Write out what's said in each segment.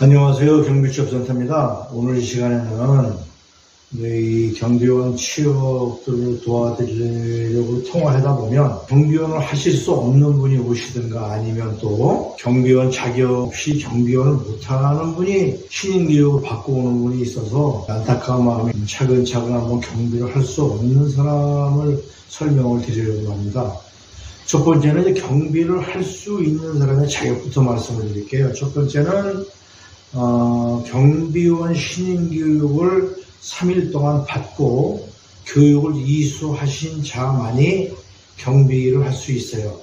안녕하세요. 경비취업센터입니다. 오늘 이 시간에는 이 경비원 취업들을 도와드리려고 통화를 하다 보면 경비원을 하실 수 없는 분이 오시든가 아니면 또 경비원 자격 없이 경비원을 못하는 분이 신인교육을 받고 오는 분이 있어서 안타까운 마음에 차근차근 한번 경비를 할 수 없는 사람을 설명을 드리려고 합니다. 첫 번째는 이제 경비를 할 수 있는 사람의 자격부터 말씀을 드릴게요. 첫 번째는 경비원 신인교육을 3일 동안 받고 교육을 이수하신 자만이 경비를 할 수 있어요.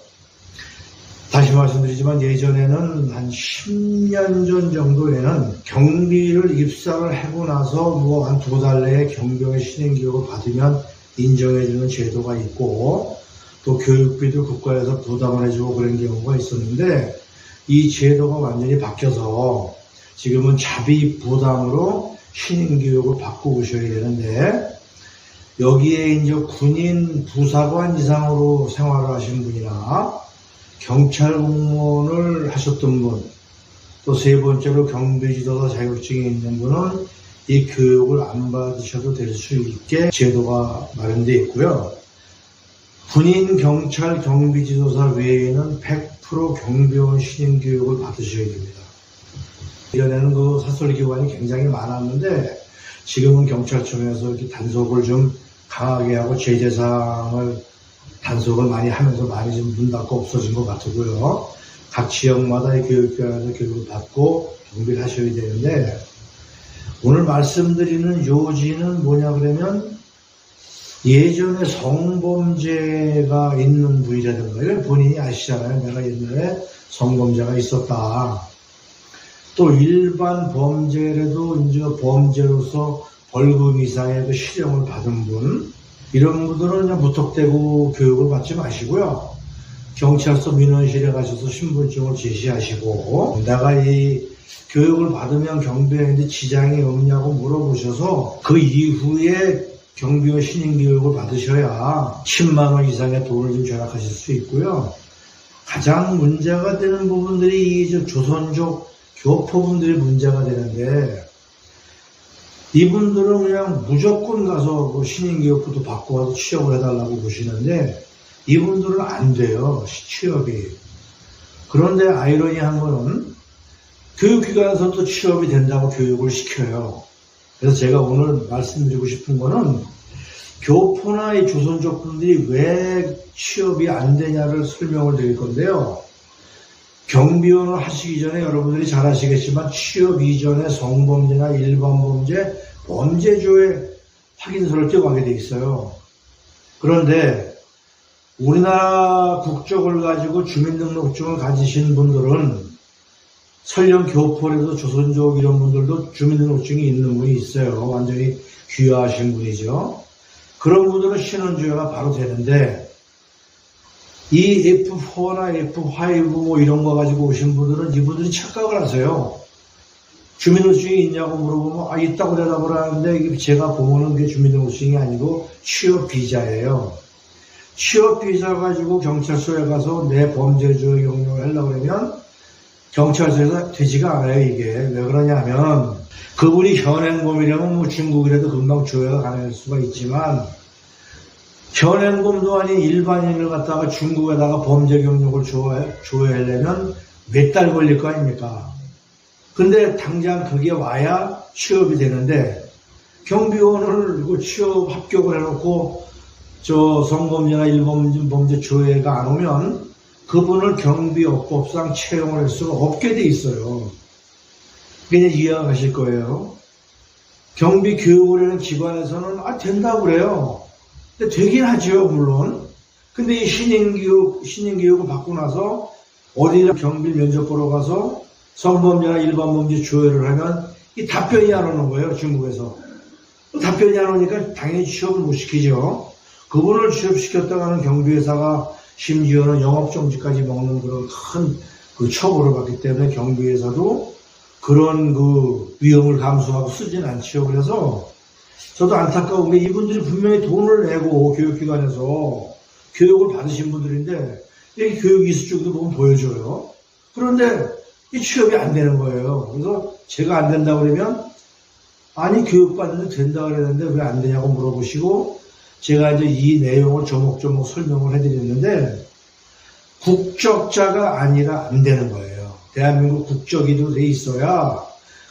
다시 말씀드리지만 예전에는 한 10년 전 정도에는 경비를 입사를 하고 나서 한 2달 내에 경비원 신인교육을 받으면 인정해주는 제도가 있고 또 교육비도 국가에서 부담을 해주고 그런 경우가 있었는데 이 제도가 완전히 바뀌어서 지금은 자비 부담으로 신인교육을 받고 오셔야 되는데 여기에 이제 군인 부사관 이상으로 생활을 하신 분이나 경찰 공무원을 하셨던 분, 또 세 번째로 경비지도사 자격증이 있는 분은 이 교육을 안 받으셔도 될 수 있게 제도가 마련되어 있고요. 군인, 경찰, 경비지도사 외에는 100% 경비원 신인교육을 받으셔야 됩니다. 예전에는 그 사설기관이 굉장히 많았는데 지금은 경찰청에서 이렇게 단속을 좀 강하게 하고 제재사항을 단속을 많이 하면서 많이 좀 문 닫고 없어진 것 같고요. 각 지역마다 이 교육기관에서 교육을 받고 경비를 하셔야 되는데 오늘 말씀드리는 요지는 뭐냐 그러면 예전에 성범죄가 있는 분이라든가 이건 본인이 아시잖아요. 내가 옛날에 성범죄가 있었다. 또 일반 범죄라도 이제 범죄로서 벌금 이상의 그 실형을 받은 분, 이런 분들은 그냥 무턱대고 교육을 받지 마시고요. 경찰서 민원실에 가셔서 신분증을 제시하시고 내가 이 교육을 받으면 경비원인데 지장이 없냐고 물어보셔서 그 이후에 경비원 신인교육을 받으셔야 10만 원 이상의 돈을 좀 절약하실 수 있고요. 가장 문제가 되는 부분들이 이 조선족 교포분들이 문제가 되는데 이분들은 그냥 무조건 가서 그 신인교육부터 받고 와서 취업을 해달라고 보시는데 이분들은 안 돼요. 취업이. 그런데 아이러니한 거는 교육기관에서도 취업이 된다고 교육을 시켜요. 그래서 제가 오늘 말씀드리고 싶은 거는 교포나 이 조선족 분들이 왜 취업이 안 되냐를 설명을 드릴 건데요. 경비원을 하시기 전에 여러분들이 잘 아시겠지만 취업 이전에 성범죄나 일반 범죄, 범죄조회 확인서를 떼어가게 돼 있어요. 그런데 우리나라 국적을 가지고 주민등록증을 가지신 분들은 설령 교포라도 조선족 이런 분들도 주민등록증이 있는 분이 있어요. 완전히 귀화하신 분이죠. 그런 분들은 신원조회가 바로 되는데 이 F4나 F5 이런 거 가지고 오신 분들은 이분들이 착각을 하세요. 주민등록증이 있냐고 물어보면 있다고 대답을 하는데 이게 제가 보면은 그게 주민등록증이 아니고 취업비자예요. 취업비자 가지고 경찰서에 가서 내 범죄조회 경력을 하려고 그러면 경찰서에서 되지가 않아요. 이게 왜 그러냐면 그분이 현행범이라면 중국이라도 금방 조회가 가능할 수가 있지만 현행범도 아닌 일반인을 갖다가 중국에다가 범죄 경력을 조회하려면 몇 달 걸릴 거 아닙니까? 근데 당장 그게 와야 취업이 되는데 경비원을 취업 합격을 해놓고 성범죄나 일반 범죄 조회가 안 오면 그분을 경비업법상 채용을 할 수가 없게 돼 있어요. 그냥 이해가 가실 거예요. 경비 교육을 하는 기관에서는 된다고 그래요. 근데 되긴 하죠, 물론. 근데 이 신인교육을 받고 나서 어디나 경비 면접 보러 가서 성범죄나 일반 범죄 조회를 하면 이 답변이 안 오는 거예요, 중국에서. 답변이 안 오니까 당연히 취업을 못 시키죠. 그분을 취업시켰다가는 경비회사가 심지어는 영업정지까지 먹는 그런 큰 그 처벌을 받기 때문에 경비회사도 그런 그 위험을 감수하고 쓰진 않죠. 그래서 저도 안타까운 게 이분들이 분명히 돈을 내고 교육기관에서 교육을 받으신 분들인데 이 교육 이수 쪽도 보면 보여줘요. 그런데 이 취업이 안 되는 거예요. 그래서 제가 안 된다고 그러면 아니 교육받는데 된다고 그랬는데 왜 안 되냐고 물어보시고 제가 이제 이 내용을 조목조목 설명을 해드렸는데 국적자가 아니라 안 되는 거예요. 대한민국 국적이도 돼 있어야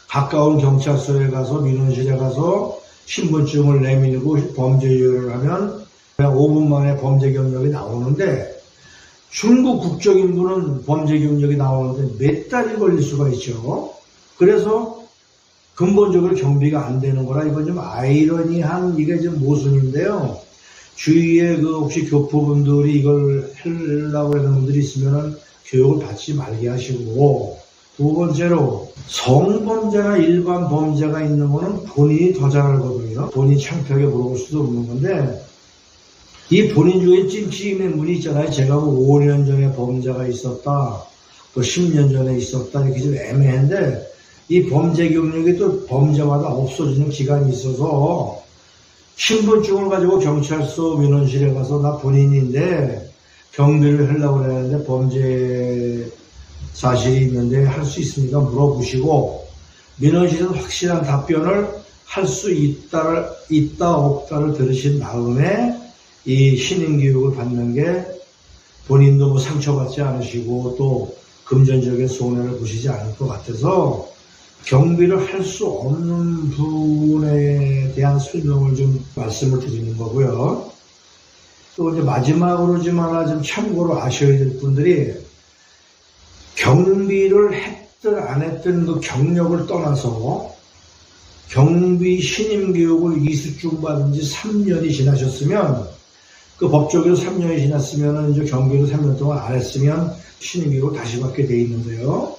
가까운 경찰서에 가서 민원실에 가서 신분증을 내밀고 범죄 유효를 하면 그냥 5분 만에 범죄 경력이 나오는데 중국 국적인 분은 범죄 경력이 나오는데 몇 달이 걸릴 수가 있죠. 그래서 근본적으로 경비가 안 되는 거라 이건 좀 아이러니한 이게 좀 모순인데요. 주위에 그 혹시 교포분들이 이걸 하려고 하는 분들이 있으면은 교육을 받지 말게 하시고, 두 번째로 성범죄나 일반 범죄가 있는 거는 본인이 더 잘 알거든요. 본인이 창피하게 물어볼 수도 없는 건데 이 본인 중에 찜찜한 분이 있잖아요. 제가 뭐 5년 전에 범죄가 있었다, 또 10년 전에 있었다 이렇게 좀 애매한데 이 범죄 경력이 또 범죄마다 없어지는 기간이 있어서 신분증을 가지고 경찰서 민원실에 가서 나 본인인데 경비를 하려고 그랬는데 범죄 사실이 있는데 할 수 있습니까? 물어보시고 민원실에서 확실한 답변을 할 수 있다 없다를 들으신 다음에 이 신인교육을 받는 게 본인도 뭐 상처받지 않으시고 또 금전적인 손해를 보시지 않을 것 같아서 경비를 할 수 없는 분에 대한 설명을 좀 말씀을 드리는 거고요. 또 이제 마지막으로지만 하나 좀 참고로 아셔야 될 분들이 경비를 했든 안 했든 그 경력을 떠나서 경비 신임교육을 이수증 받은 지 3년이 지나셨으면 그 법적으로 3년이 지났으면 이제 경비를 3년 동안 안 했으면 신임교육을 다시 받게 돼 있는데요.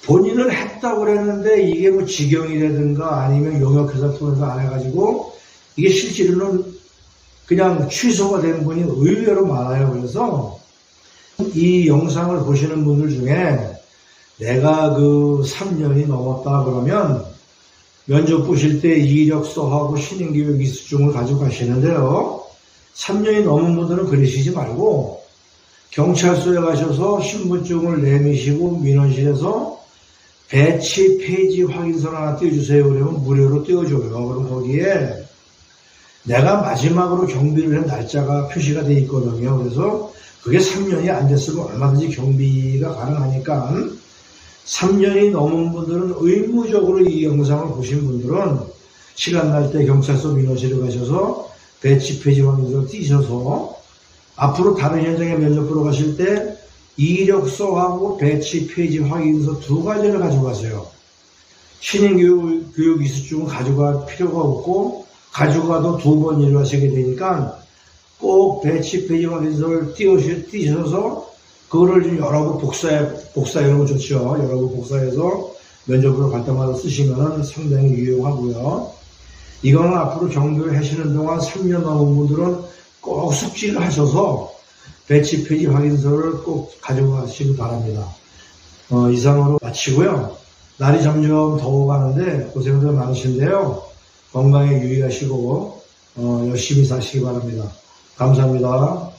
본인은 했다고 그랬는데 이게 뭐 지경이라든가 아니면 용역회사 통해서 안 해가지고 이게 실제로는 그냥 취소가 된 분이 의외로 많아요. 그래서 이 영상을 보시는 분들 중에 내가 그 3년이 넘었다 그러면 면접 보실 때 이력서하고 신인교육 이수증을 가지고 가시는데요. 3년이 넘은 분들은 그러시지 말고 경찰서에 가셔서 신분증을 내미시고 민원실에서 배치 폐지 확인서를 하나 띄워주세요. 그러면 무료로 띄워줘요. 그럼 거기에 내가 마지막으로 경비를 한 날짜가 표시가 돼 있거든요. 그래서 그게 3년이 안 됐으면 얼마든지 경비가 가능하니까 3년이 넘은 분들은 의무적으로 이 영상을 보신 분들은 시간 날 때 경찰서 민원실에 가셔서 배치 폐지 확인서 띄셔서 앞으로 다른 현장에 면접 보러 가실 때 이력서하고 배치 폐지 확인서 두 가지를 가져가세요. 신인교육 이수증은 가져갈 필요가 없고 가져가도 두 번 일을 하시게 되니까 꼭 배치 폐지 확인서를 띄셔서 그거를 좀 여러 번 복사해놓으면 좋죠. 여러 번 복사해서 면접으로 갈 때마다 쓰시면 상당히 유용하고요. 이거는 앞으로 경비를 하시는 동안 3년 넘은 분들은 꼭 숙지를 하셔서 배치 폐지 확인서를 꼭 가져가시기 바랍니다. 이상으로 마치고요. 날이 점점 더워가는데 고생들 많으신데요. 건강에 유의하시고 열심히 사시기 바랍니다. 감사합니다.